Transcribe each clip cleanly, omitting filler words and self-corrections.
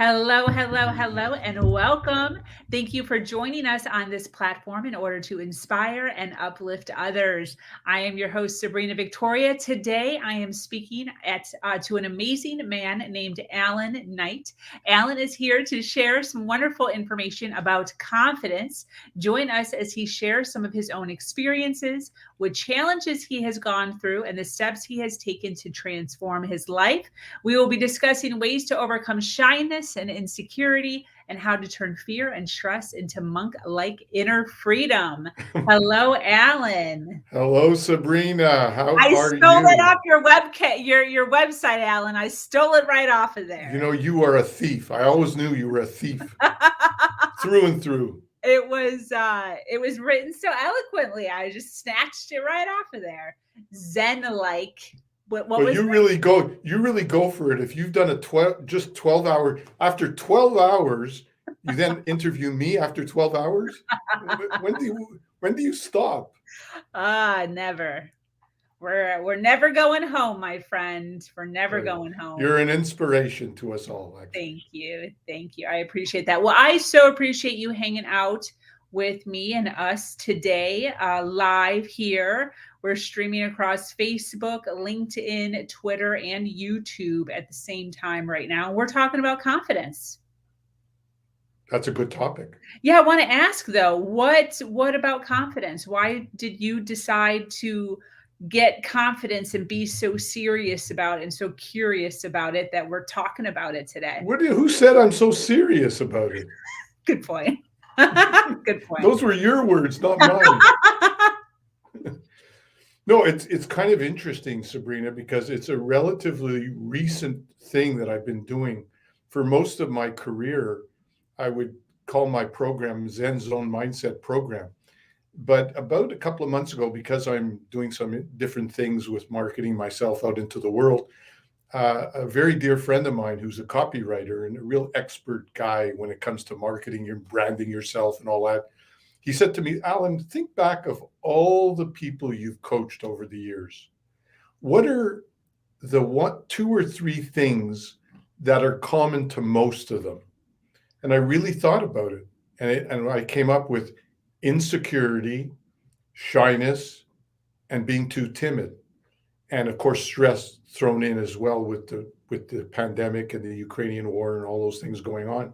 Hello, hello, hello, and welcome. Thank you for joining us on this platform in order to inspire and uplift others. I am your host, Sabrina Victoria. Today, I am speaking to an amazing man named Allan Knight. Allan is here to share some wonderful information about confidence. Join us as he shares some of his own experiences, what challenges he has gone through, and the steps he has taken to transform his life. We will be discussing ways to overcome shyness and insecurity and how to turn fear and stress into monk-like inner freedom. Hello, Allan. Hello, Sabrina. How I are stole it you? off your website, Allan. I stole it right off of there. You know, you are a thief. I always knew you were a thief through and through. It was written so eloquently. I just snatched it right off of there. Zen-like. What was you really go for it. If you've done just 12 hour, after 12 hours, you then interview me after 12 hours. When do you stop? Never. We're never going home, my friend. We're never going home. You're an inspiration to us all, Thank actually. you. Thank you. I appreciate that. Well, I so appreciate you hanging out with me and us today, live here. We're streaming across Facebook, LinkedIn, Twitter, and YouTube at the same time right now. We're talking about confidence. That's a good topic. Yeah, I want to ask though, what about confidence? Why did you decide to get confidence and be so serious about it and so curious about it that we're talking about it today? Who said I'm so serious about it? Good point. Good point. Those were your words, not mine. No, it's kind of interesting, Sabrina, because it's a relatively recent thing that I've been doing. For most of my career, I would call my program Zen Zone Mindset Program. But about a couple of months ago, because I'm doing some different things with marketing myself out into the world, a very dear friend of mine who's a copywriter and a real expert guy when it comes to marketing and branding yourself and all that, he said to me, Allan, think back of all the people you've coached over the years. What are the two or three things that are common to most of them? And I really thought about it. And I came up with insecurity, shyness, and being too timid. And of course, stress thrown in as well with the pandemic and the Ukrainian war and all those things going on.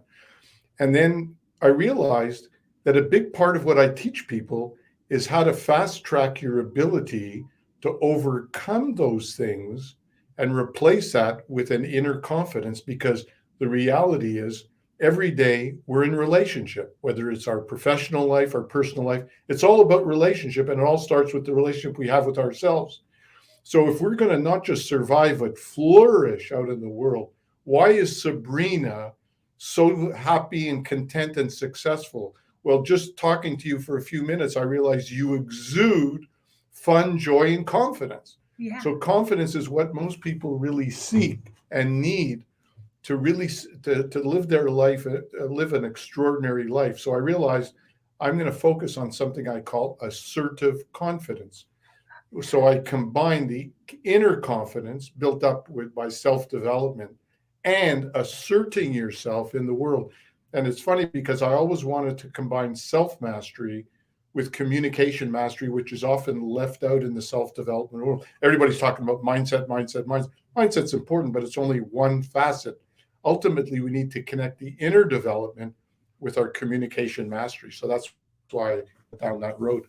And then I realized that a big part of what I teach people is how to fast track your ability to overcome those things and replace that with an inner confidence, because the reality is every day we're in relationship, whether it's our professional life, our personal life, it's all about relationship. And it all starts with the relationship we have with ourselves. So if we're going to not just survive, but flourish out in the world, why is Sabrina so happy and content and successful? Well, just talking to you for a few minutes, I realized you exude fun, joy, and confidence. Yeah. So confidence is what most people really seek and need to really to live their life, live an extraordinary life. So I realized I'm going to focus on something I call assertive confidence. So I combine the inner confidence built up by self-development and asserting yourself in the world. And it's funny because I always wanted to combine self-mastery with communication mastery, which is often left out in the self-development world. Everybody's talking about mindset. Mindset's important, but it's only one facet. Ultimately, we need to connect the inner development with our communication mastery. So that's why I went down that road.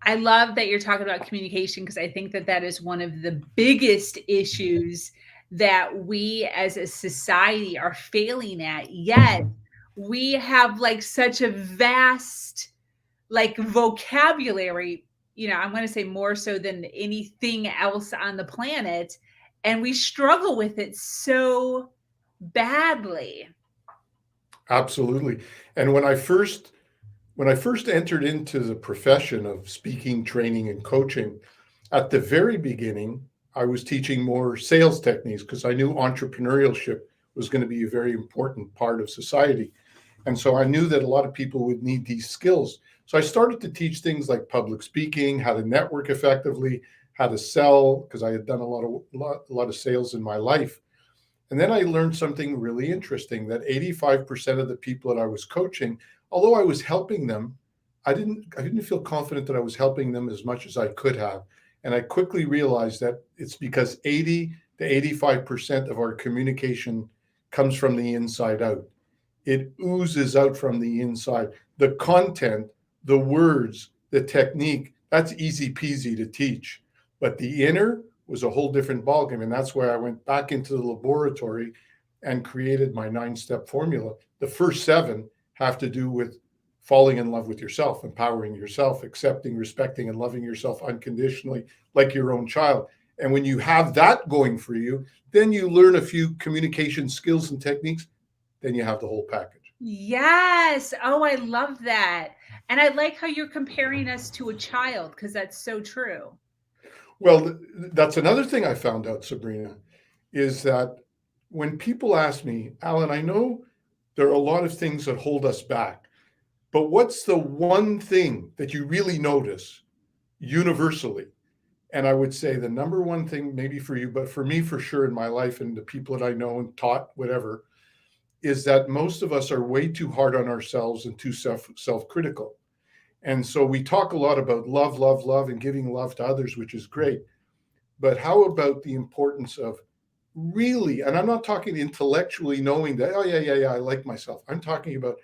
I love that you're talking about communication, because I think that is one of the biggest issues that we as a society are failing at. Yet we have like such a vast like vocabulary, I'm going to say more so than anything else on the planet. And we struggle with it so badly. Absolutely. And when I first entered into the profession of speaking, training, and coaching, at the very beginning, I was teaching more sales techniques because I knew entrepreneurship was going to be a very important part of society. And so I knew that a lot of people would need these skills. So I started to teach things like public speaking, how to network effectively, how to sell, because I had done a lot of sales in my life. And then I learned something really interesting, that 85% of the people that I was coaching, although I was helping them, I didn't feel confident that I was helping them as much as I could have. And I quickly realized that it's because 80 to 85% of our communication comes from the inside out. It oozes out from the inside. The content, the words, the technique, that's easy peasy to teach. But the inner was a whole different ballgame. And that's why I went back into the laboratory and created my 9-step formula. The first 7 have to do with falling in love with yourself, empowering yourself, accepting, respecting, and loving yourself unconditionally, like your own child. And when you have that going for you, then you learn a few communication skills and techniques, then you have the whole package. Yes. Oh, I love that. And I like how you're comparing us to a child, because that's so true. Well, that's another thing I found out, Sabrina, is that when people ask me, Allan, I know there are a lot of things that hold us back, but what's the one thing that you really notice universally? And I would say the number one thing, maybe for you, but for me, for sure, in my life and the people that I know and taught, whatever, is that most of us are way too hard on ourselves and too self-critical. And so we talk a lot about love, love, love, and giving love to others, which is great. But how about the importance of really, and I'm not talking intellectually knowing that, oh, yeah, I like myself. I'm talking about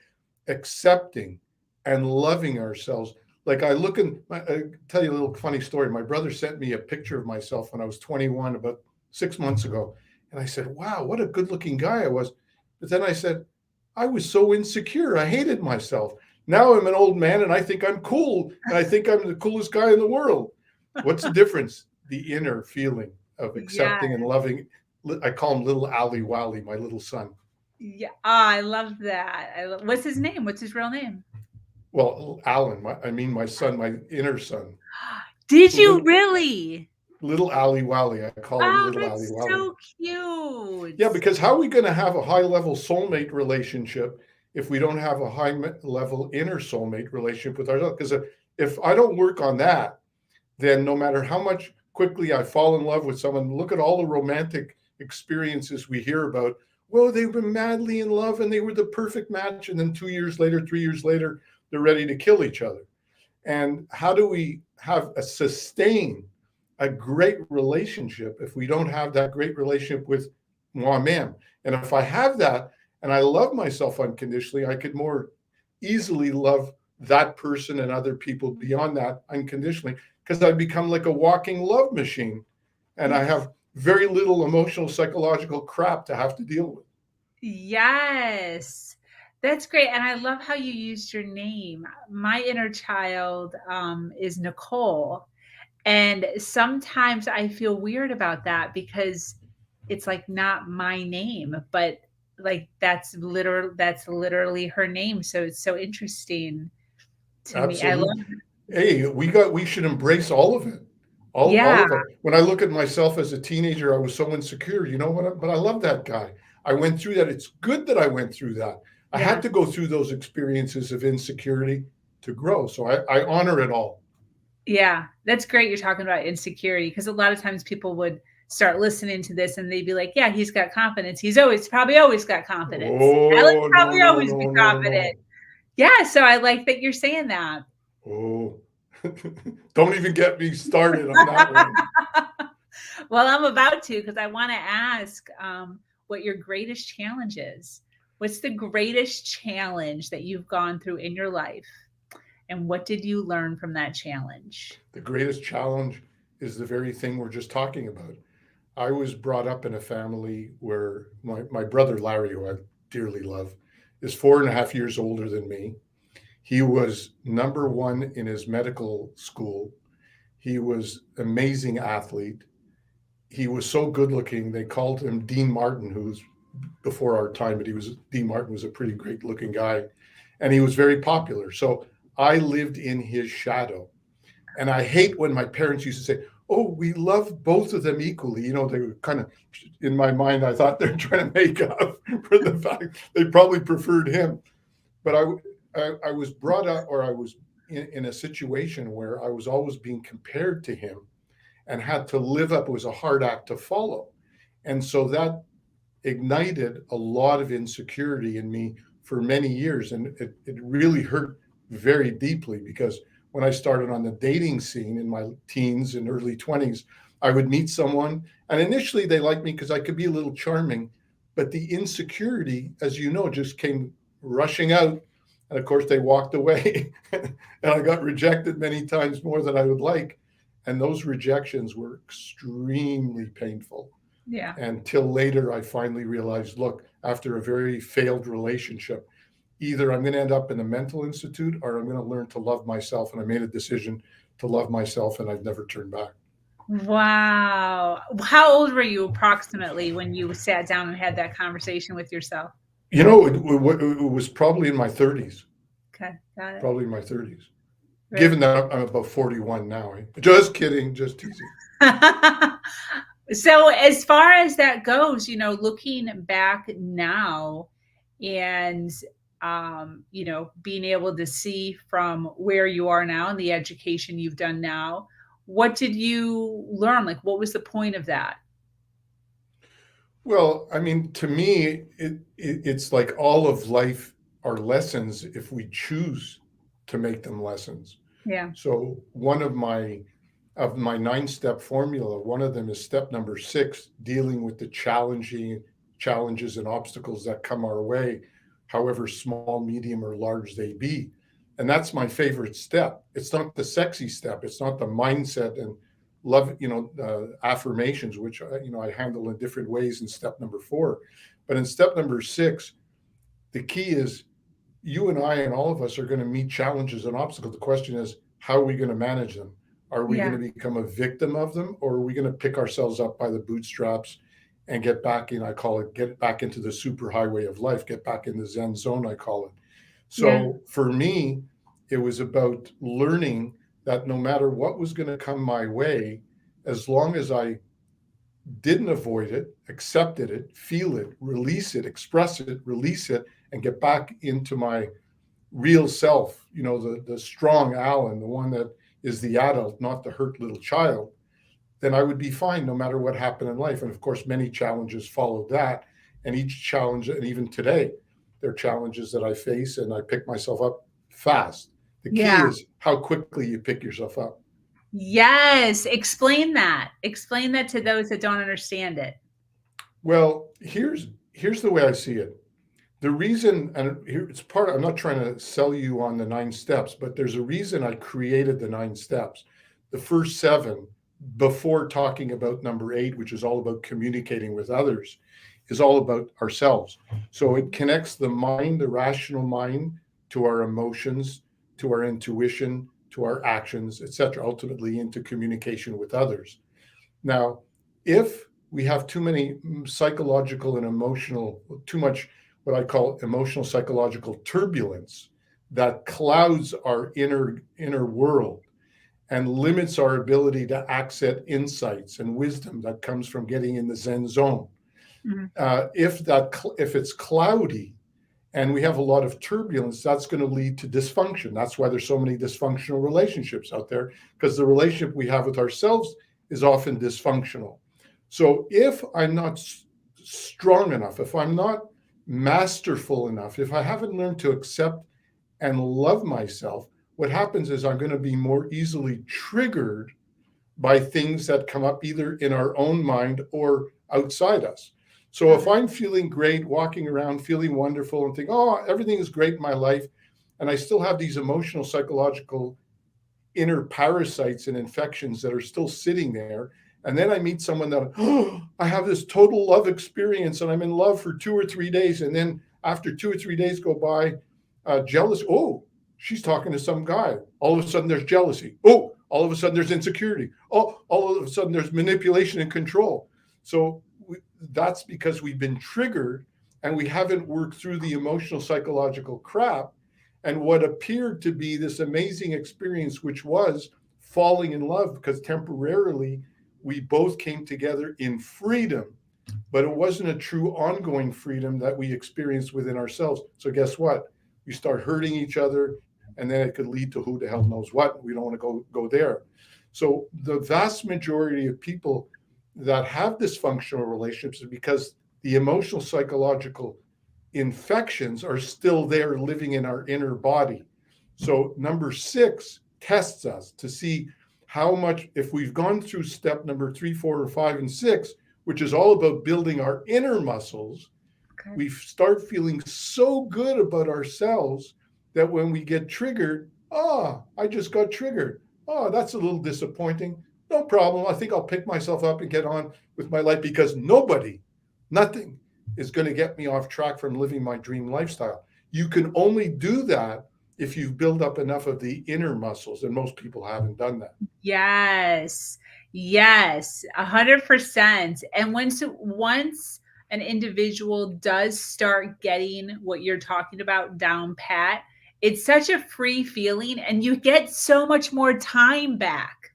accepting and loving ourselves. Like I tell you a little funny story. My brother sent me a picture of myself when I was 21, about 6 months ago. And I said, wow, what a good looking guy I was. But then I said, I was so insecure. I hated myself. Now I'm an old man and I think I'm cool. And I think I'm the coolest guy in the world. What's the difference? The inner feeling of accepting and loving. I call him little Ali Wally, my little son. Yeah. Oh, I love that. What's his name? What's his real name? Well, Allan, my son, my inner son. Did you really? Little Ali Wally. I call him little Ali That's Wally. so cute. Yeah, because how are we going to have a high level soulmate relationship if we don't have a high level inner soulmate relationship with ourselves? Because if I don't work on that, then no matter how much quickly I fall in love with someone, look at all the romantic experiences we hear about. Well, they were madly in love and they were the perfect match. And then 2 years later, 3 years later, they're ready to kill each other. And how do we sustain a great relationship if we don't have that great relationship with moi-même? And if I have that and I love myself unconditionally, I could more easily love that person and other people beyond that unconditionally, because I become like a walking love machine and I have very little emotional, psychological crap to have to deal with. Yes. That's great. And I love how you used your name. My inner child is Nicole. And sometimes I feel weird about that because it's like not my name, but like that's literally her name. So it's so interesting to me. I love Absolutely. Hey, we should embrace all of it. All Yeah. of it. When I look at myself as a teenager, I was so insecure, you know what? But I love that guy. I went through that. It's good that I went through that. I had to go through those experiences of insecurity to grow. So I honor it all. Yeah, that's great. You're talking about insecurity, because a lot of times people would start listening to this and they'd be like, yeah, he's got confidence. He's probably always got confidence. Allan's Oh, probably no, always be no, no, confident. no. Yeah. So I like that you're saying that. Oh, don't even get me started on that one. Well, I'm about to, because I want to ask what your greatest challenge is. What's the greatest challenge that you've gone through in your life? And what did you learn from that challenge? The greatest challenge is the very thing we're just talking about. I was brought up in a family where my brother Larry, who I dearly love, is 4.5 years older than me. He was number one in his medical school. He was an amazing athlete. He was so good looking. They called him Dean Martin, who's before our time, but Dean Martin was a pretty great looking guy. And he was very popular. So I lived in his shadow. And I hate when my parents used to say, oh, we love both of them equally. You know, they were kind of, in my mind, I thought they're trying to make up for the fact they probably preferred him. But I was brought up, or I was in a situation where I was always being compared to him and had to live up. It was a hard act to follow. And so that ignited a lot of insecurity in me for many years. And it really hurt very deeply, because when I started on the dating scene in my teens and early 20s, I would meet someone, and initially they liked me because I could be a little charming, but the insecurity, as you know, just came rushing out. And of course, they walked away, and I got rejected many times more than I would like. And those rejections were extremely painful. Yeah. Until later, I finally realized, look, after a very failed relationship, either I'm going to end up in a mental institute or I'm going to learn to love myself. And I made a decision to love myself, and I've never turned back. Wow. How old were you approximately when you sat down and had that conversation with yourself? You know, it was probably in my 30s. Okay, got it. Probably in my 30s. Right. Given that I'm about 41 now. Just kidding, just teasing. So as far as that goes, you know, looking back now and, you know, being able to see from where you are now and the education you've done now, what did you learn? Like, what was the point of that? Well, I mean, to me, it's like all of life are lessons if we choose to make them lessons. Yeah. So one of my 9-step formula, one of them is step number 6, dealing with the challenges and obstacles that come our way, however small, medium, or large they be. And that's my favorite step. It's not the sexy step. It's not the mindset and love, affirmations, which I handle in different ways in step number 4. But in step number 6, the key is you and I and all of us are going to meet challenges and obstacles. The question is, how are we going to manage them? Are we going to become a victim of them, or are we going to pick ourselves up by the bootstraps and get back in, I call it, get back into the super highway of life, get back in the Zen zone, I call it. So for me, it was about learning that no matter what was going to come my way, as long as I didn't avoid it, accepted it, feel it, release it, express it, release it, and get back into my real self, the strong Allan, the one that is the adult, not the hurt little child, then I would be fine no matter what happened in life. And of course, many challenges followed that. And each challenge, and even today, there are challenges that I face, and I pick myself up fast. The key is how quickly you pick yourself up. Yes. Explain that. Explain that to those that don't understand it. Well, here's the way I see it. The reason, and it's I'm not trying to sell you on the 9 steps, but there's a reason I created the 9 steps. The first 7, before talking about number 8, which is all about communicating with others, is all about ourselves. So it connects the mind, the rational mind, to our emotions, to our intuition, to our actions, etc., ultimately into communication with others. Now, if we have too many psychological and emotional, too much what I call emotional psychological turbulence that clouds our inner world and limits our ability to access insights and wisdom that comes from getting in the Zen zone. Mm-hmm. If it's cloudy and we have a lot of turbulence, that's going to lead to dysfunction. That's why there's so many dysfunctional relationships out there, because the relationship we have with ourselves is often dysfunctional. So if I'm not strong enough, if I'm not masterful enough, if I haven't learned to accept and love myself, what happens is I'm going to be more easily triggered by things that come up either in our own mind or outside us. So if I'm feeling great, walking around, feeling wonderful, and think, oh, everything is great in my life, and I still have these emotional, psychological inner parasites and infections that are still sitting there, and then I meet someone that, oh, I have this total love experience, and I'm in love for 2 or 3 days, and then after 2 or 3 days go by, jealous, oh, she's talking to some guy. All of a sudden there's jealousy. Oh, all of a sudden there's insecurity. Oh, all of a sudden there's manipulation and control. So that's because we've been triggered and we haven't worked through the emotional, psychological crap. And what appeared to be this amazing experience, which was falling in love, because temporarily we both came together in freedom, but it wasn't a true ongoing freedom that we experienced within ourselves. So guess what? We start hurting each other, and then it could lead to who the hell knows what. We don't want to go there. So the vast majority of people that have dysfunctional relationships is because the emotional, psychological infections are still there living in our inner body. So number 6 tests us to see how much, if we've gone through step number 3, 4, or 5, and 6, which is all about building our inner muscles, Okay. we start feeling so good about ourselves that when we get triggered, I just got triggered. Oh, that's a little disappointing. No problem. I think I'll pick myself up and get on with my life, because nothing is going to get me off track from living my dream lifestyle. You can only do that if you've built up enough of the inner muscles, and most people haven't done that. Yes. Yes. 100%. And once an individual does start getting what you're talking about down pat, it's such a free feeling, and you get so much more time back.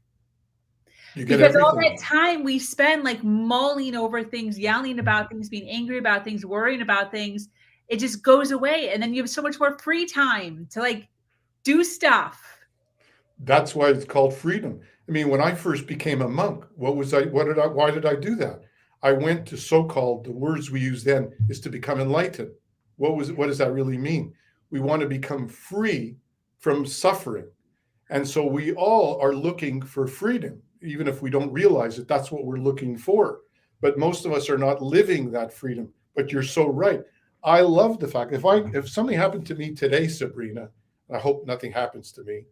You get Because all everything. that time we spend like mulling over things, yelling about things, being angry about things, worrying about things, it just goes away. And then you have so much more free time to like do stuff. That's why it's called freedom. I mean, when I first became a monk, why did I do that? I went to so-called, the words we use then is to become enlightened. What does that really mean? We want to become free from suffering. And so we all are looking for freedom, even if we don't realize it, that's what we're looking for. But most of us are not living that freedom. But you're so right. I love the fact, if something happened to me today, Sabrina, I hope nothing happens to me,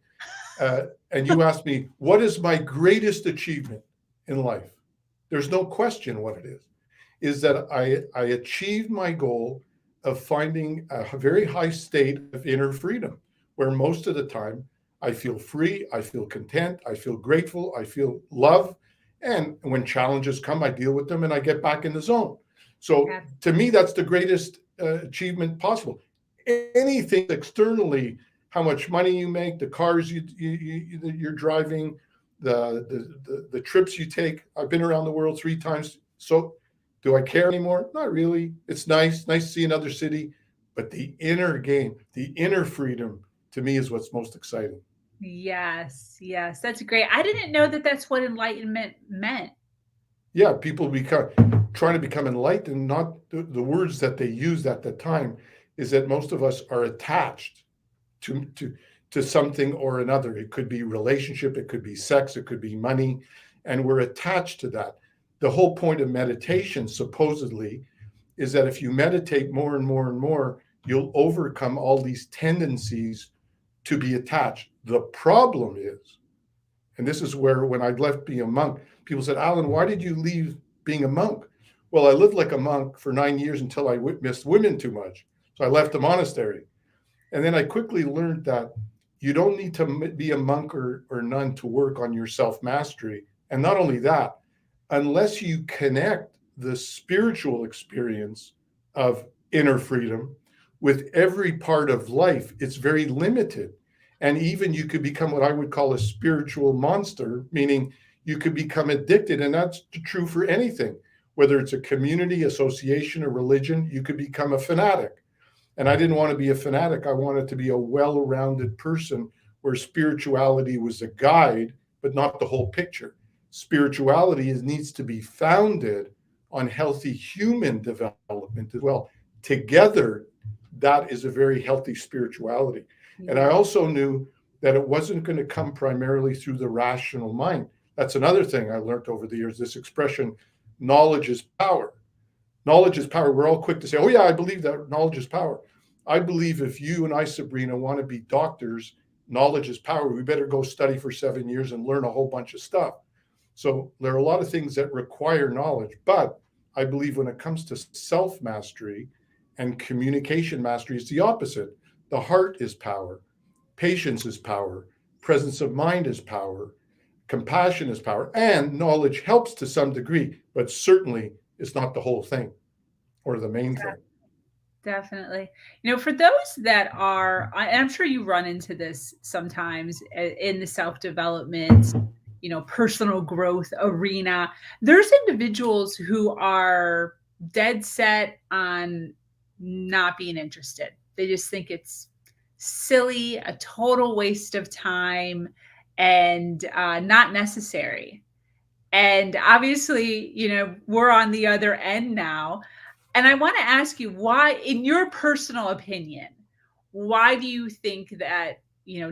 and you ask me, what is my greatest achievement in life? There's no question what it is that I achieved my goal of finding a very high state of inner freedom, where most of the time I feel free, I feel content, I feel grateful, I feel love. And when challenges come, I deal with them and I get back in the zone. So to me, that's the greatest achievement possible. Anything externally, how much money you make, the cars you're driving, the trips you take. I've been around the world 3 times. So do I care anymore? Not really. It's nice to see another city. But the inner game, the inner freedom, to me is what's most exciting. Yes, yes, that's great. I didn't know that that's what enlightenment meant. Yeah, people trying to become enlightened, not the words that they used at the time, is that most of us are attached to something or another. It could be relationship, it could be sex, it could be money, and we're attached to that. The whole point of meditation, supposedly, is that if you meditate more and more and more, you'll overcome all these tendencies to be attached. The problem is, and this is where, when I left being a monk, people said, Allan, why did you leave being a monk? Well, I lived like a monk for 9 years until I missed women too much. So I left the monastery. And then I quickly learned that you don't need to be a monk or nun to work on your self-mastery. And not only that, unless you connect the spiritual experience of inner freedom with every part of life, it's very limited. And even you could become what I would call a spiritual monster, meaning you could become addicted. And that's true for anything, whether it's a community, association, or religion. You could become a fanatic. And I didn't want to be a fanatic. I wanted to be a well-rounded person where spirituality was a guide, but not the whole picture. Spirituality needs to be founded on healthy human development as well. Together, that is a very healthy spirituality. And I also knew that it wasn't going to come primarily through the rational mind. That's another thing I learned over the years, this expression, knowledge is power. Knowledge is power. We're all quick to say, oh yeah, I believe that knowledge is power. I believe if you and I, Sabrina, want to be doctors, knowledge is power. We better go study for 7 years and learn a whole bunch of stuff. So there are a lot of things that require knowledge, but I believe when it comes to self-mastery and communication mastery, it's the opposite. The heart is power. Patience is power. Presence of mind is power. Compassion is power. And knowledge helps to some degree, but certainly it's not the whole thing or the main thing. Definitely. For those that are, I'm sure you run into this sometimes in the self-development, personal growth arena. There's individuals who are dead set on not being interested. They just think it's silly, a total waste of time, and not necessary. And obviously, we're on the other end now. And I want to ask you why, in your personal opinion, why do you think that,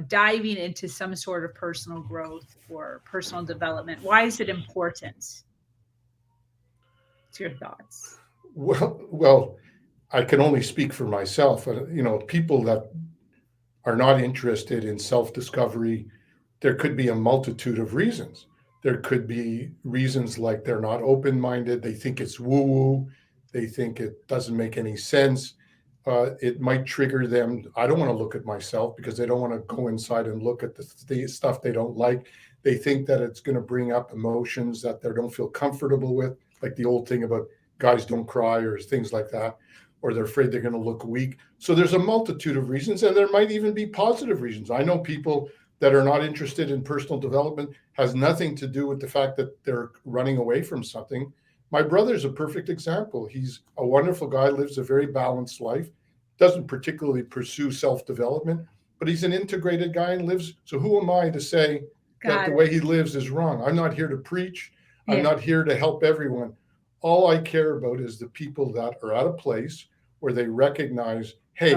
diving into some sort of personal growth or personal development, why is it important? What's your thoughts? Well, I can only speak for myself. People that are not interested in self-discovery, there could be a multitude of reasons. There could be reasons like they're not open-minded, they think it's woo-woo, they think it doesn't make any sense. It might trigger them. I don't want to look at myself because they don't want to go inside and look at the stuff they don't like. They think that it's going to bring up emotions that they don't feel comfortable with, like the old thing about guys don't cry or things like that, or they're afraid they're going to look weak. So there's a multitude of reasons, and there might even be positive reasons. I know people that are not interested in personal development has nothing to do with the fact that they're running away from something. My brother's a perfect example. He's a wonderful guy, lives a very balanced life, doesn't particularly pursue self-development, but he's an integrated guy and lives. So who am I to say that the way he lives is wrong? I'm not here to preach. I'm not here to help everyone. All I care about is the people that are at a place where they recognize, hey,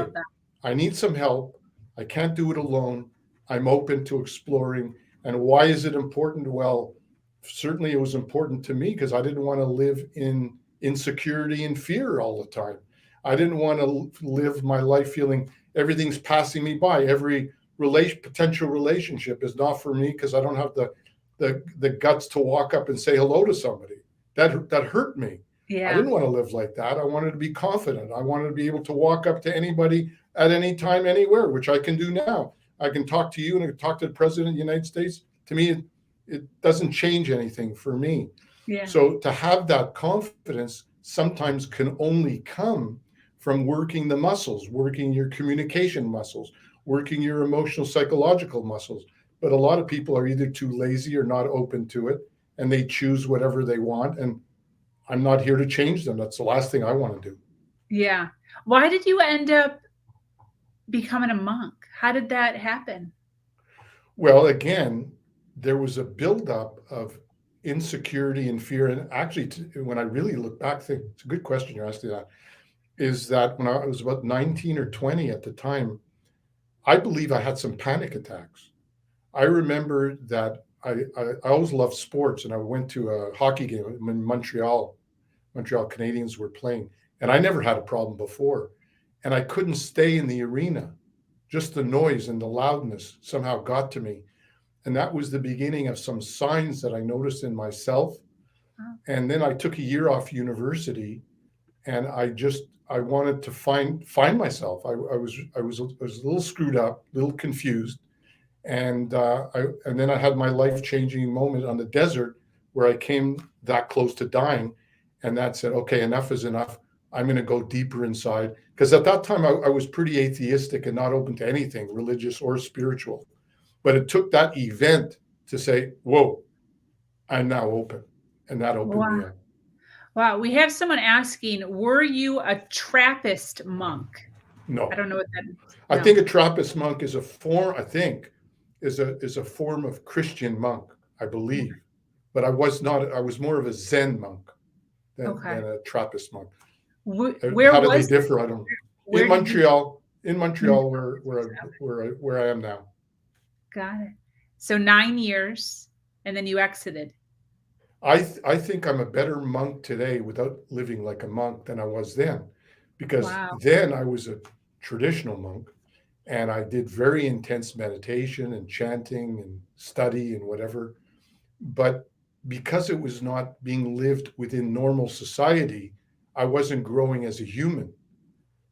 I need some help. I can't do it alone. I'm open to exploring. And why is it important? Well, certainly it was important to me because I didn't want to live in insecurity and fear all the time. I didn't want to live my life feeling everything's passing me by. Every potential relationship is not for me because I don't have the guts to walk up and say hello to somebody. That hurt me. Yeah. I didn't want to live like that. I wanted to be confident. I wanted to be able to walk up to anybody at any time, anywhere, which I can do now. I can talk to you and I can talk to the President of the United States. To me, it doesn't change anything for me. Yeah. So to have that confidence sometimes can only come from working the muscles, working your communication muscles, working your emotional, psychological muscles. But a lot of people are either too lazy or not open to it, and they choose whatever they want. And I'm not here to change them. That's the last thing I want to do. Yeah. Why did you end up becoming a monk? How did that happen? Well, again, there was a buildup of insecurity and fear. And actually, when I really look back, it's a good question you're asking that, is that when I was about 19 or 20 at the time, I believe I had some panic attacks. I remember that I always loved sports, and I went to a hockey game in Montreal. Montreal Canadiens were playing, and I never had a problem before. And I couldn't stay in the arena. Just the noise and the loudness somehow got to me. And that was the beginning of some signs that I noticed in myself. And then I took a year off university, and I wanted to find myself. I was a little screwed up, a little confused. And then I had my life-changing moment on the desert where I came that close to dying, and that said, okay, enough is enough. I'm going to go deeper inside. Because at that time, I was pretty atheistic and not open to anything, religious or spiritual. But it took that event to say, whoa, I'm now open. And that opened me up. Wow. We have someone asking, were you a Trappist monk? No. I don't know what that is. I think a Trappist monk is a form, is a form of Christian monk, I believe. But I was more of a Zen monk than a Trappist monk. Where How do they differ? I don't know. In Montreal, where I am now. Got it. So 9 years, and then you exited. I think I'm a better monk today without living like a monk than I was then, because then I was a traditional monk, and I did very intense meditation and chanting and study and whatever. But because it was not being lived within normal society, I wasn't growing as a human.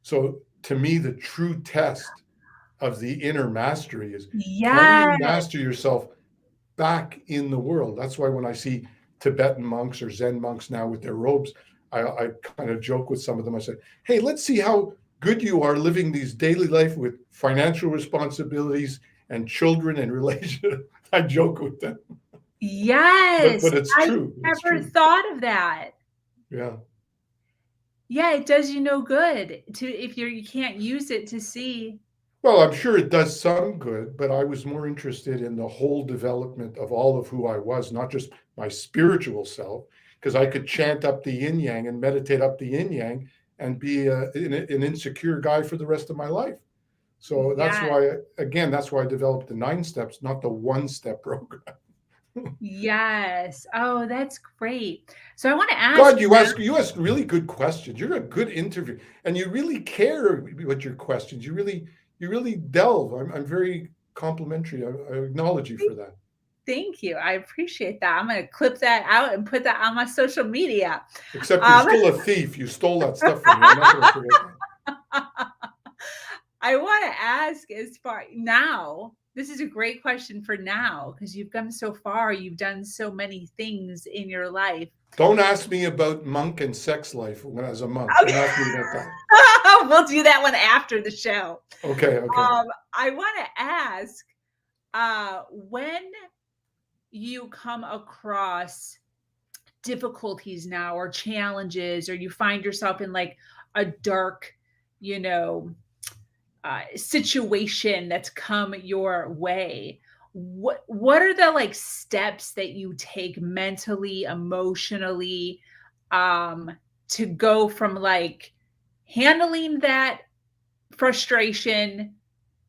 So to me, the true test of the inner mastery is, can you master yourself back in the world? That's why when I see Tibetan monks or Zen monks now with their robes, I kind of joke with some of them. I say, hey, let's see how good you are living these daily life with financial responsibilities and children and relationships. I joke with them. Yes. But it's true. I never thought of that. Yeah. Yeah, it does you no good if you can't use it to see. Well, I'm sure it does some good, but I was more interested in the whole development of all of who I was, not just my spiritual self, because I could chant up the yin yang and meditate up the yin yang, and be an insecure guy for the rest of my life. So that's Yes. why, again, that's why I developed the 9 steps, not the 1-step program. Yes. Oh, that's great. So I want to ask God, you you ask really good questions. You're a good interview, and you really care about your questions. You really delve. I'm very complimentary. I acknowledge you for that. Thank you. I appreciate that. I'm going to clip that out and put that on my social media. Except you're still a thief. You stole that stuff from me. I'm not going to forget that. I want to ask, as far now, this is a great question for now, because you've come so far. You've done so many things in your life. Don't ask me about monk and sex life when I was a monk. Okay. Don't ask me about that. We'll do that one after the show. Okay. I want to ask, when you come across difficulties now or challenges, or you find yourself in like a dark, situation that's come your way, what are the like steps that you take mentally, emotionally, to go from like handling that frustration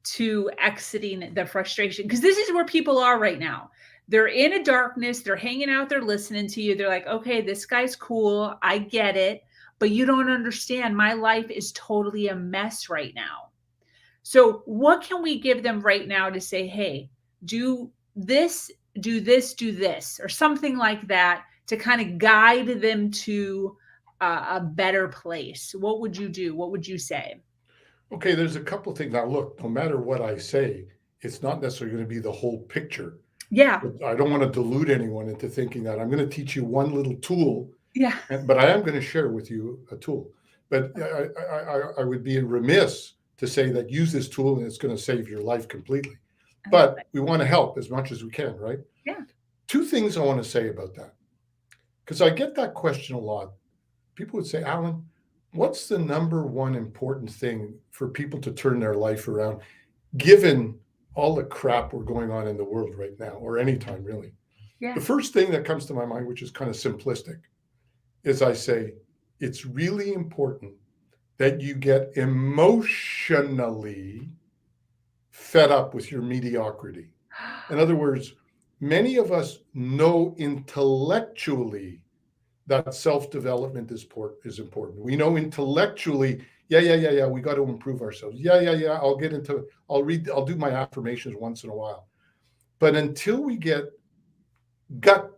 to exiting the frustration? Because this is where people are right now. They're in a darkness, they're hanging out, they're listening to you, they're like, okay, this guy's cool, I get it, but you don't understand, my life is totally a mess right now. So what can we give them right now to say, hey, do this, do this, do this, or something like that, to kind of guide them to a better place? What would you do? What would you say? Okay, there's a couple things. Now, look, no matter what I say, it's not necessarily going to be the whole picture. Yeah. But I don't want to delude anyone into thinking that I'm going to teach you one little tool. Yeah. But I am going to share with you a tool. But I would be remiss to say that use this tool and it's going to save your life completely. But we want to help as much as we can, right? Yeah. 2 things I want to say about that, because I get that question a lot. People would say, Allan, what's the number one important thing for people to turn their life around, given all the crap we're going on in the world right now, or anytime really? Yeah. The first thing that comes to my mind, which is kind of simplistic, is I say, it's really important that you get emotionally fed up with your mediocrity. In other words, many of us know intellectually that self-development is important. We know intellectually, yeah, we got to improve ourselves. Yeah, I'll do my affirmations once in a while. But until we get gut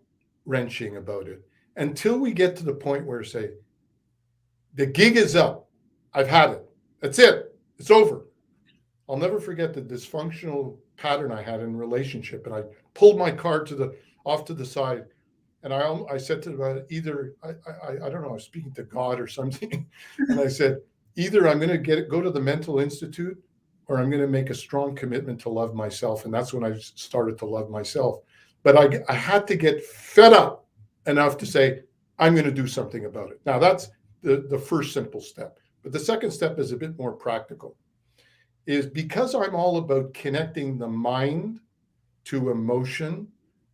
wrenching about it, until we get to the point where say, the gig is up, I've had it, that's it, it's over. I'll never forget the dysfunctional pattern I had in a relationship, and I pulled my car off to the side, and I said to them, either I don't know, I was speaking to God or something, and I said, either I'm going to go to the mental institute, or I'm going to make a strong commitment to love myself. And that's when I started to love myself. But I had to get fed up enough to say, I'm going to do something about it. Now, that's the first simple step. But the second step is a bit more practical, is because I'm all about connecting the mind to emotion,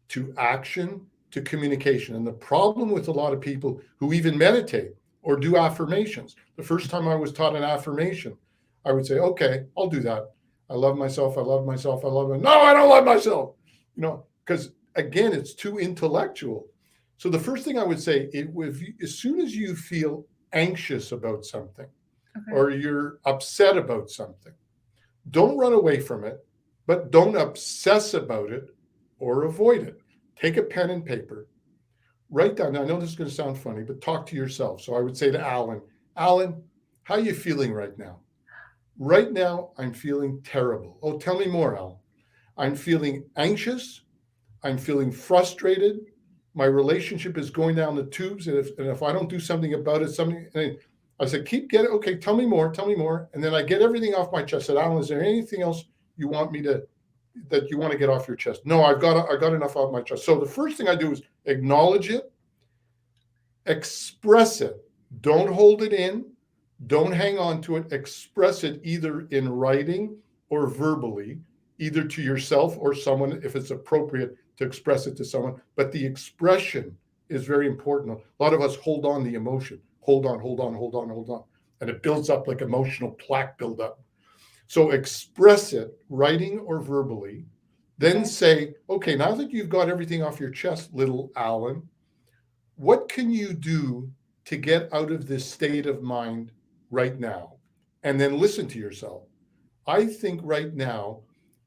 to action, to communication. And the problem with a lot of people who even meditate or do affirmations, the first time I was taught an affirmation, I would say, okay, I'll do that. I love myself. I love myself. I love myself. No, I don't love myself. Because again, it's too intellectual. So the first thing I would say, as soon as you feel anxious about something, okay, or you're upset about something, don't run away from it, but don't obsess about it or avoid it. Take a pen and paper, write down. Now, I know this is going to sound funny, but talk to yourself. So I would say to Allan, how are you feeling right now? Right now, I'm feeling terrible. Oh, tell me more, Allan. I'm feeling anxious. I'm feeling frustrated. My relationship is going down the tubes. And if I don't do something about it, and I said, okay, tell me more. And then I get everything off my chest. I said, Allan, is there anything else you want to get off your chest? No, I got enough off my chest. So the first thing I do is acknowledge it, express it. Don't hold it in. Don't hang on to it. Express it either in writing or verbally, either to yourself or someone, if it's appropriate to express it to someone. But the expression is very important. A lot of us hold on the emotion. Hold on. and it builds up like emotional plaque buildup. So express it, writing or verbally, then say, okay, now that you've got everything off your chest, little Allan, what can you do to get out of this state of mind right now? And then listen to yourself. I think right now,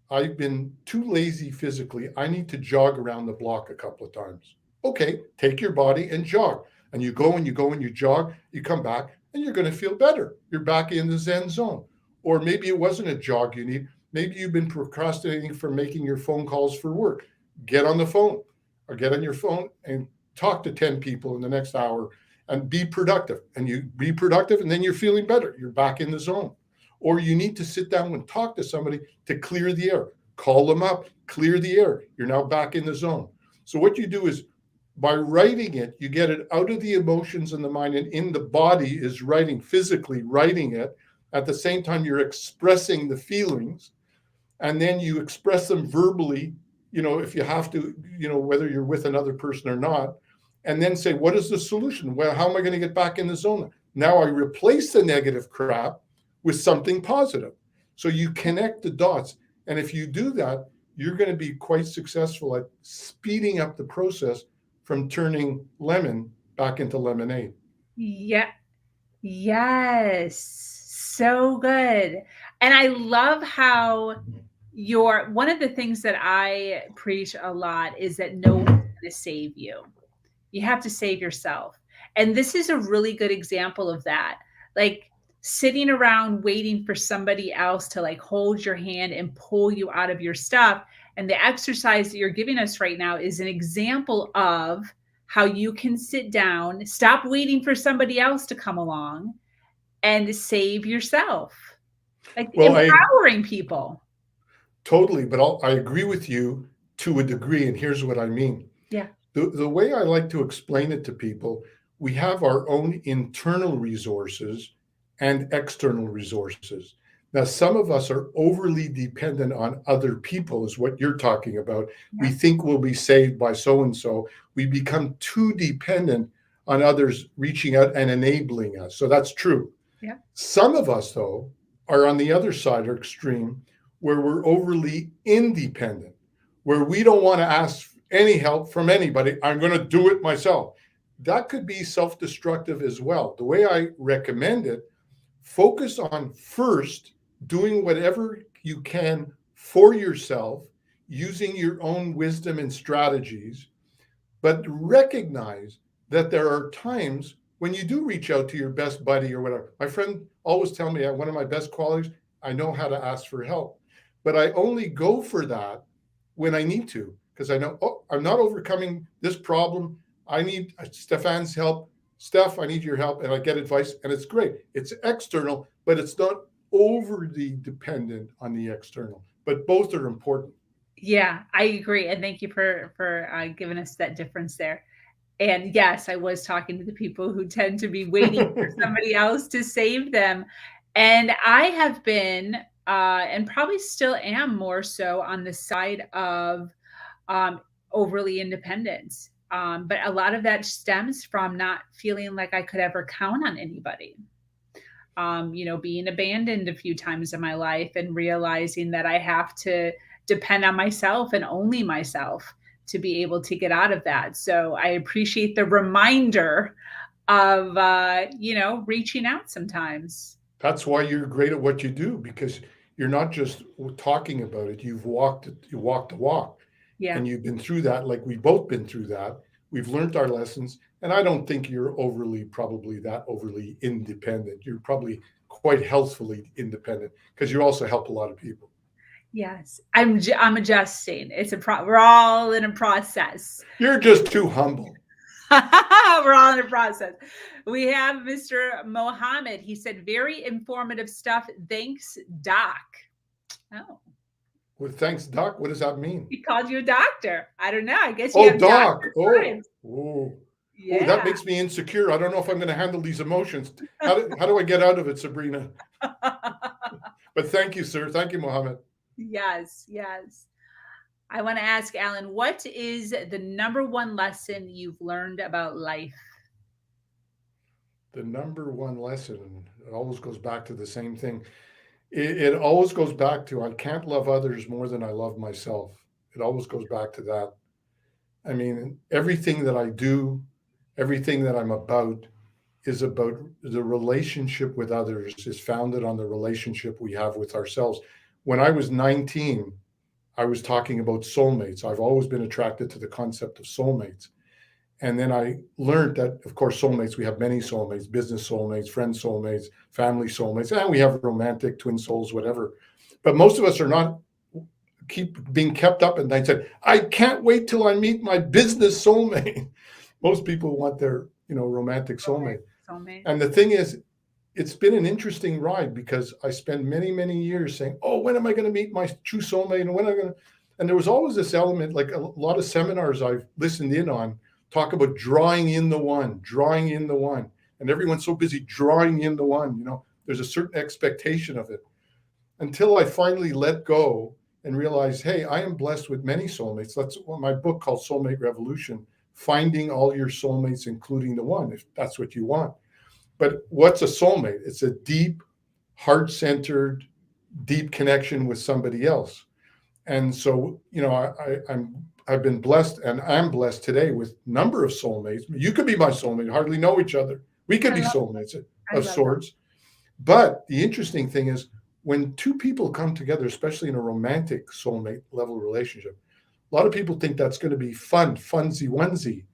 I've been too lazy physically. I need to jog around the block a couple of times. Okay, take your body and jog. And you go and you go and you jog, you come back and you're going to feel better. You're back in the Zen zone. Or maybe it wasn't a jog you need. Maybe you've been procrastinating from making your phone calls for work. Get on the phone or get on your phone and talk to 10 people in the next hour and be productive. And you be productive and then you're feeling better. You're back in the zone. Or you need to sit down and talk to somebody to clear the air. Call them up, clear the air. You're now back in the zone. So what you do is by writing it, you get it out of the emotions and the mind, and in the body is writing, physically writing it. At the same time, you're expressing the feelings, and then you express them verbally, if you have to, whether you're with another person or not, and then say, what is the solution? Well, how am I going to get back in the zone? Now I replace the negative crap with something positive. So you connect the dots. And if you do that, you're going to be quite successful at speeding up the process from turning lemon back into lemonade. Yeah. Yes. So good. And I love how one of the things that I preach a lot is that no one's going to save you. You have to save yourself. And this is a really good example of that. Like, sitting around waiting for somebody else to like hold your hand and pull you out of your stuff. And the exercise that you're giving us right now is an example of how you can sit down, stop waiting for somebody else to come along, and save yourself. Like, empowering people. Totally. But I agree with you to a degree. And here's what I mean. Yeah. The way I like to explain it to people, we have our own internal resources and external resources. Now, some of us are overly dependent on other people, is what you're talking about. Yeah. We think we'll be saved by so-and-so. We become too dependent on others reaching out and enabling us. So that's true. Yeah. Some of us, though, are on the other side or extreme, where we're overly independent, where we don't want to ask any help from anybody. I'm going to do it myself. That could be self-destructive as well. The way I recommend it, focus on first doing whatever you can for yourself, using your own wisdom and strategies, but recognize that there are times when you do reach out to your best buddy or whatever. My friend always tells me one of my best qualities, I know how to ask for help, but I only go for that when I need to, because I know, I'm not overcoming this problem. I need Stefan's help. Steph, I need your help, and I get advice, and it's great. It's external, but it's not overly dependent on the external, but both are important. Yeah, I agree. And thank you for giving us that difference there. And yes, I was talking to the people who tend to be waiting for somebody else to save them. And I have been, and probably still am more so on the side of overly independent. But a lot of that stems from not feeling like I could ever count on anybody. Being abandoned a few times in my life and realizing that I have to depend on myself and only myself to be able to get out of that. So I appreciate the reminder of, reaching out sometimes. That's why you're great at what you do, because you're not just talking about it. You've walked the walk. Yeah. And you've been through that, like we've both been through that. We've learned our lessons. And I don't think you're probably that overly independent. You're probably quite healthfully independent, because you also help a lot of people. Yes, I'm adjusting. We're all in a process. You're just too humble. We're all in a process. We have Mr. Mohammed. He said, very informative stuff. Thanks, Doc. Oh. Well, thanks, Doc. What does that mean? He called you a doctor. I don't know. I guess you have Doc. Oh. Yeah. Oh, that makes me insecure. I don't know if I'm going to handle these emotions. How do I get out of it, Sabrina? But thank you, sir. Thank you, Mohammed. Yes. I want to ask Allan, what is the number one lesson you've learned about life? The number one lesson, it always goes back to the same thing. It always goes back to, I can't love others more than I love myself. It always goes back to that. I mean, everything that I do, everything that I'm about is about the relationship with others is founded on the relationship we have with ourselves. When I was 19, I was talking about soulmates. I've always been attracted to the concept of soulmates. And then I learned that, of course, soulmates, we have many soulmates, business soulmates, friend soulmates, family soulmates, and we have romantic, twin souls, whatever. But most of us are not keep being kept up at night said, I can't wait till I meet my business soulmate. Most people want their, romantic soulmate. And the thing is, it's been an interesting ride because I spent many, many years saying, oh, when am I going to meet my true soulmate? And when am I going to? And there was always this element, like a lot of seminars I've listened in on, talk about drawing in the one. And everyone's so busy drawing in the one, there's a certain expectation of it. Until I finally let go and realize, hey, I am blessed with many soulmates. That's what my book called Soulmate Revolution, finding all your soulmates, including the one, if that's what you want. But what's a soulmate? It's a deep, heart-centered, deep connection with somebody else. And so, I've been blessed, and I'm blessed today with a number of soulmates. You could be my soulmate, hardly know each other. We could be soulmates of sorts. But the interesting thing is, when two people come together, especially in a romantic soulmate level relationship, a lot of people think that's going to be fun, funsy onesie,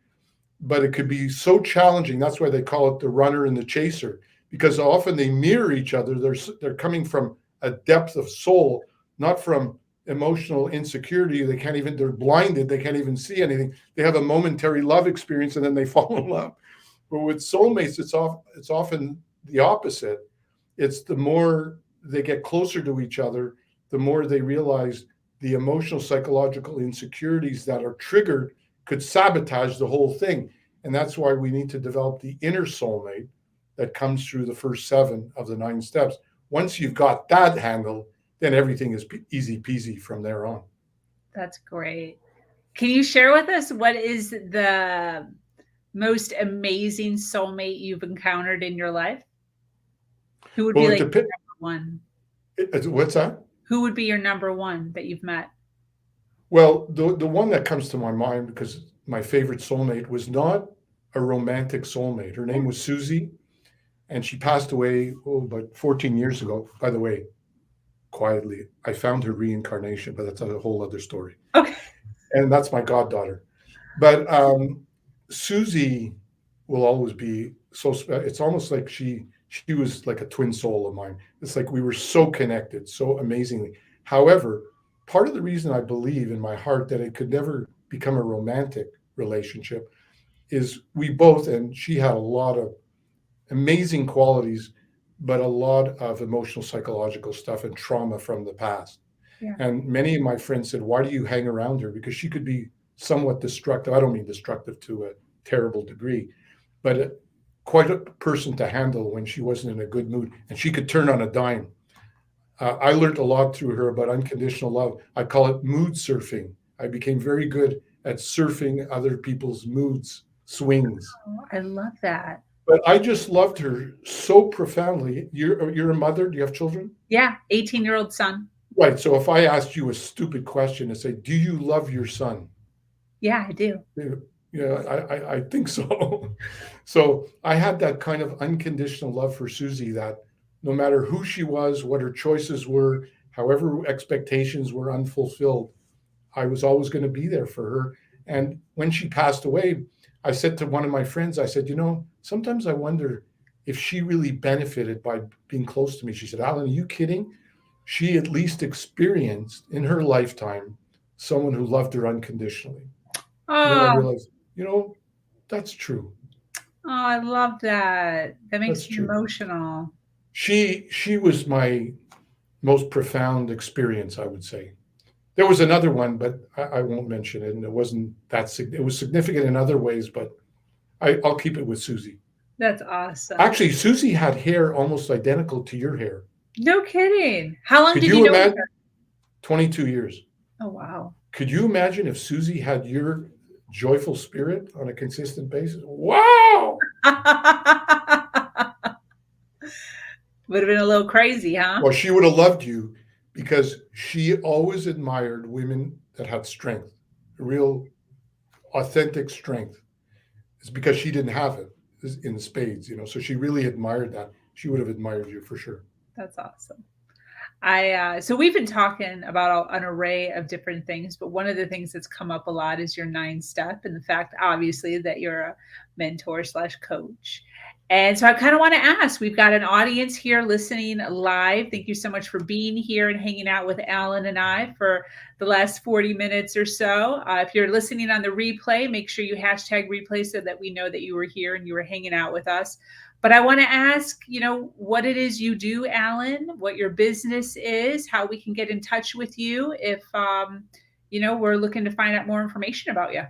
but it could be so challenging. That's why they call it the runner and the chaser, because often they mirror each other. They're coming from a depth of soul, not from emotional insecurity. They're blinded. They can't even see anything. They have a momentary love experience and then they fall in love. But with soulmates, it's often the opposite. It's the more they get closer to each other, the more they realize the emotional, psychological insecurities that are triggered could sabotage the whole thing. And that's why we need to develop the inner soulmate that comes through the first 7 of the 9 steps. Once you've got that handled, then everything is easy peasy from there on. That's great. Can you share with us what is the most amazing soulmate you've encountered in your life? Who would be like your number one? What's that? Who would be your number one that you've met? Well, the one that comes to my mind, because my favorite soulmate was not a romantic soulmate. Her name was Susie, and she passed away about 14 years ago. By the way, quietly, I found her reincarnation, but that's a whole other story. Okay. And that's my goddaughter. But Susie will always be so special. It's almost like she was like a twin soul of mine. It's like we were so connected, so amazingly. However, part of the reason I believe in my heart that it could never become a romantic relationship is we both, and she had a lot of amazing qualities, but a lot of emotional, psychological stuff and trauma from the past. Yeah. And many of my friends said, why do you hang around her? Because she could be somewhat destructive. I don't mean destructive to a terrible degree, but quite a person to handle when she wasn't in a good mood, and she could turn on a dime. I learned a lot through her about unconditional love. I call it mood surfing. I became very good at surfing other people's moods, swings. Oh, I love that. But I just loved her so profoundly. You're a mother? Do you have children? Yeah, 18-year-old son. Right. So if I asked you a stupid question and say, do you love your son? Yeah, I do. Yeah, I think so. So I had that kind of unconditional love for Susie that no matter who she was, what her choices were, however expectations were unfulfilled, I was always going to be there for her. And when she passed away, I said to one of my friends, I said, sometimes I wonder if she really benefited by being close to me. She said, Allan, are you kidding? She at least experienced in her lifetime someone who loved her unconditionally. Oh. And then I realized, that's true. Oh, I love that. That makes me emotional. She was my most profound experience, I would say. There was another one, but I won't mention it. And it wasn't that it was significant in other ways, but I'll keep it with Susie. That's awesome. Actually, Susie had hair almost identical to your hair. No kidding. How long did you know her? 22 years. Oh, wow. Could you imagine if Susie had your joyful spirit on a consistent basis? Wow. Would have been a little crazy, huh? Well, she would have loved you because she always admired women that had strength, real authentic strength. It's because she didn't have it in the spades, so she really admired that. She would have admired you for sure. That's awesome. So we've been talking about an array of different things, but one of the things that's come up a lot is your 9-step and the fact, obviously, that you're a mentor/coach. And so I kind of want to ask, we've got an audience here listening live. Thank you so much for being here and hanging out with Allan and I for the last 40 minutes or so. If you're listening on the replay, make sure you hashtag replay so that we know that you were here and you were hanging out with us. But I want to ask, what it is you do, Allan, what your business is, how we can get in touch with you if, we're looking to find out more information about you.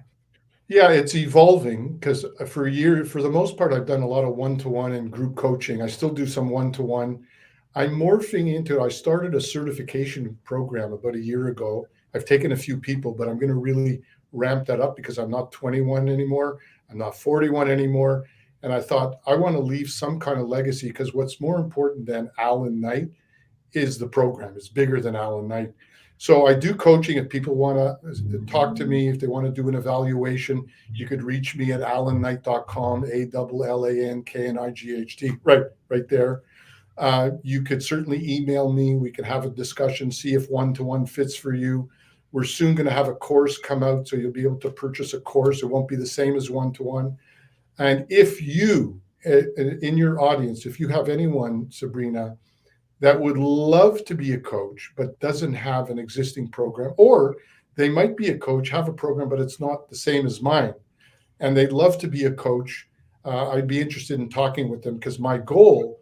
Yeah, it's evolving because for the most part, I've done a lot of one-to-one and group coaching. I still do some one-to-one. I'm morphing into, I started a certification program about a year ago. I've taken a few people, but I'm going to really ramp that up because I'm not 21 anymore. I'm not 41 anymore. And I thought I want to leave some kind of legacy because what's more important than Allan Knight is the program. It's bigger than Allan Knight. So I do coaching. If people want to talk to me, if they want to do an evaluation, you could reach me at allanknight.com, ALLANKNIGHT, right there. You could certainly email me. We can have a discussion, see if one-to-one fits for you. We're soon going to have a course come out, so you'll be able to purchase a course. It won't be the same as one-to-one. And if you, in your audience, if you have anyone, Sabrina, that would love to be a coach, but doesn't have an existing program, or they might be a coach, have a program, but it's not the same as mine, and they'd love to be a coach, I'd be interested in talking with them because my goal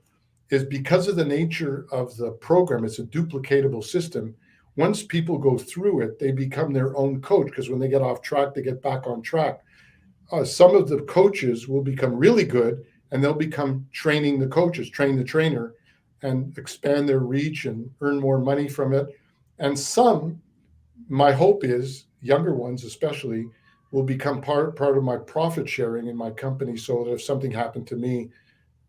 is, because of the nature of the program, it's a duplicatable system. Once people go through it, they become their own coach because when they get off track, they get back on track. Some of the coaches will become really good and they'll become training the coaches, train the trainer, and expand their reach and earn more money from it. And some, my hope is, younger ones especially, will become part of my profit sharing in my company so that if something happened to me,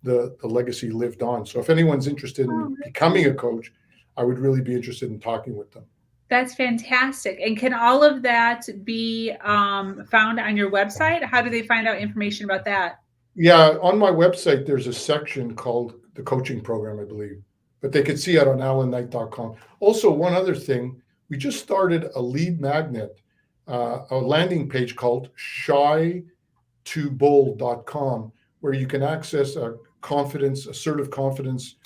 the legacy lived on. So if anyone's interested in becoming a coach, I would really be interested in talking with them. That's fantastic. And can all of that be found on your website? How do they find out information about that? Yeah, on my website, there's a section called the coaching program, I believe, but they could see it on allanknight.com. Also, one other thing, we just started a lead magnet, a landing page called shy2bold.com, where you can access assertive confidence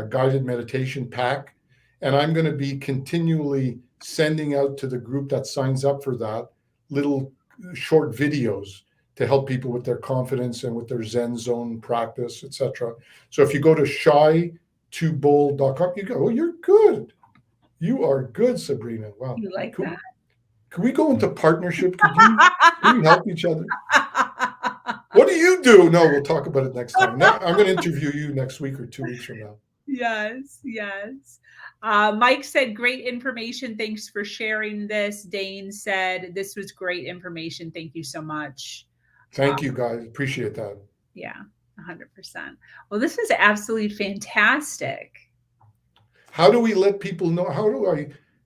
guided meditation pack. And I'm going to be continually sending out to the group that signs up for that little short videos to help people with their confidence and with their Zen zone practice, etc. So if you go to shy2bold.com, you go, oh, you're good. You are good, Sabrina. Wow. You like that? Can we go into partnership? Can we help each other? What do you do? No, we'll talk about it next time. No, I'm going to interview you next week or 2 weeks from now. Yes. Mike said, great information. Thanks for sharing this. Dane said, this was great information. Thank you so much. Thank you, guys. Appreciate that. Yeah, 100%. Well, this was absolutely fantastic. How do we let people know?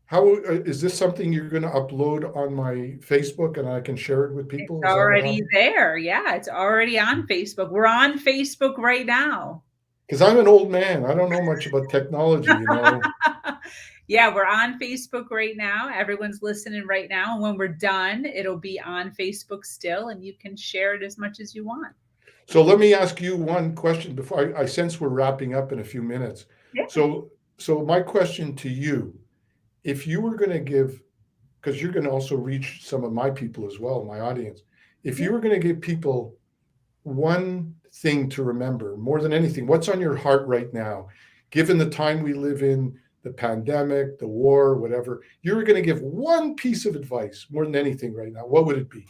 How is this something you're going to upload on my Facebook and I can share it with people? It's already there. Yeah, it's already on Facebook. We're on Facebook right now. Because I'm an old man. I don't know much about technology, Yeah, we're on Facebook right now. Everyone's listening right now. And when we're done, it'll be on Facebook still, and you can share it as much as you want. So let me ask you one question before I sense we're wrapping up in a few minutes. Yeah. So my question to you, if you were going to give, because you're going to also reach some of my people as well, my audience, if you were going to give people one thing to remember more than anything, what's on your heart right now, given the time we live in, the pandemic, the war, whatever, you're going to give one piece of advice more than anything right now, what would it be?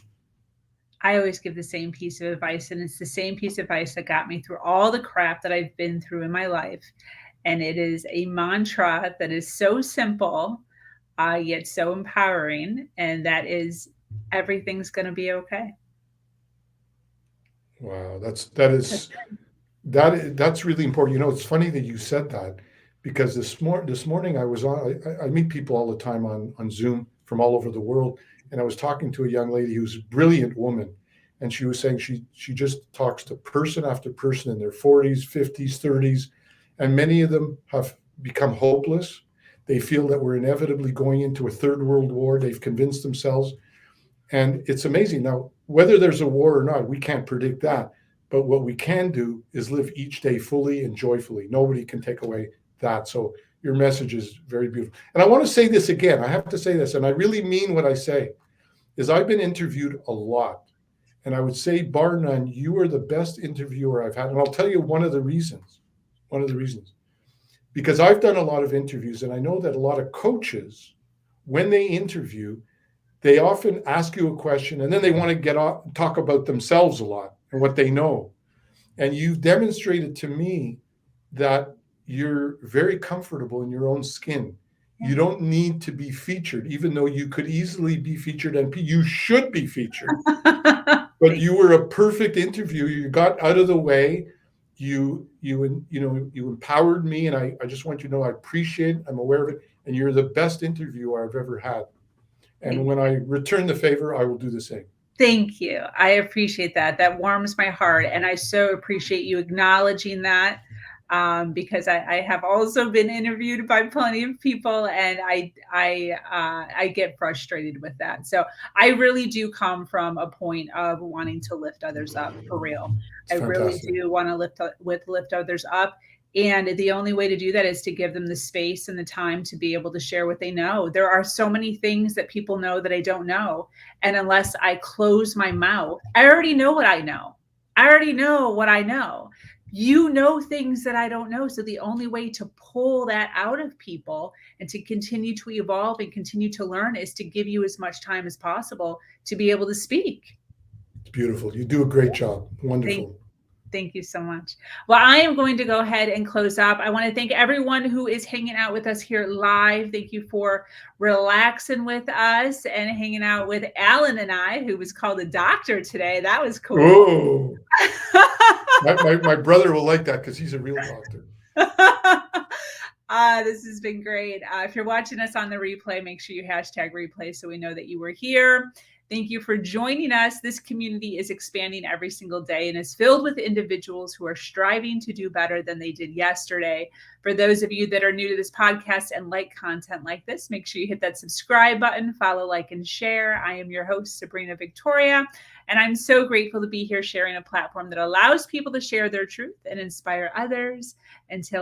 I always give the same piece of advice, and it's the same piece of advice that got me through all the crap that I've been through in my life. And it is a mantra that is so simple, yet so empowering. And that is, everything's going to be okay. Wow, that is That's really important. It's funny that you said that, because this morning I was on. I meet people all the time on Zoom from all over the world, and I was talking to a young lady who's a brilliant woman, and she was saying she just talks to person after person in their 40s, 50s, 30s, and many of them have become hopeless. They feel that we're inevitably going into a third world war. They've convinced themselves, and it's amazing. Now, whether there's a war or not, we can't predict that. But what we can do is live each day fully and joyfully. Nobody can take away that. So your message is very beautiful. And I want to say this again. I have to say this, and I really mean what I say, is I've been interviewed a lot. And I would say, bar none, you are the best interviewer I've had. And I'll tell you one of the reasons. Because I've done a lot of interviews, and I know that a lot of coaches, when they interview, they often ask you a question and then they want to talk about themselves a lot and what they know. And you've demonstrated to me that you're very comfortable in your own skin. You don't need to be featured, even though you could easily be featured, and you should be featured. But you were a perfect interview. You got out of the way. You empowered me, and I just want you to know I appreciate it. I'm aware of it, and you're the best interviewer I've ever had. And when I return the favor, I will do the same. Thank you. I appreciate that. That warms my heart. And I so appreciate you acknowledging that, because I have also been interviewed by plenty of people, and I get frustrated with that. So I really do come from a point of wanting to lift others up, for real. I really do want to lift others up. And the only way to do that is to give them the space and the time to be able to share what they know. There are so many things that people know that I don't know. And unless I close my mouth, I already know what I know. I already know what I know. You know things that I don't know. So the only way to pull that out of people and to continue to evolve and continue to learn is to give you as much time as possible to be able to speak. It's beautiful. You do a great job. Wonderful. Thank you so much. Well, I am going to go ahead and close up. I want to thank everyone who is hanging out with us here live. Thank you for relaxing with us and hanging out with Allan and I, who was called a doctor today. That was cool. Oh, my brother will like that because he's a real doctor. This has been great. If you're watching us on the replay, make sure you #replay so we know that you were here. Thank you for joining us. This community is expanding every single day and is filled with individuals who are striving to do better than they did yesterday. For those of you that are new to this podcast and like content like this, make sure you hit that subscribe button, follow, like, and share. I am your host, Sabrina Victoria, and I'm so grateful to be here sharing a platform that allows people to share their truth and inspire others. Until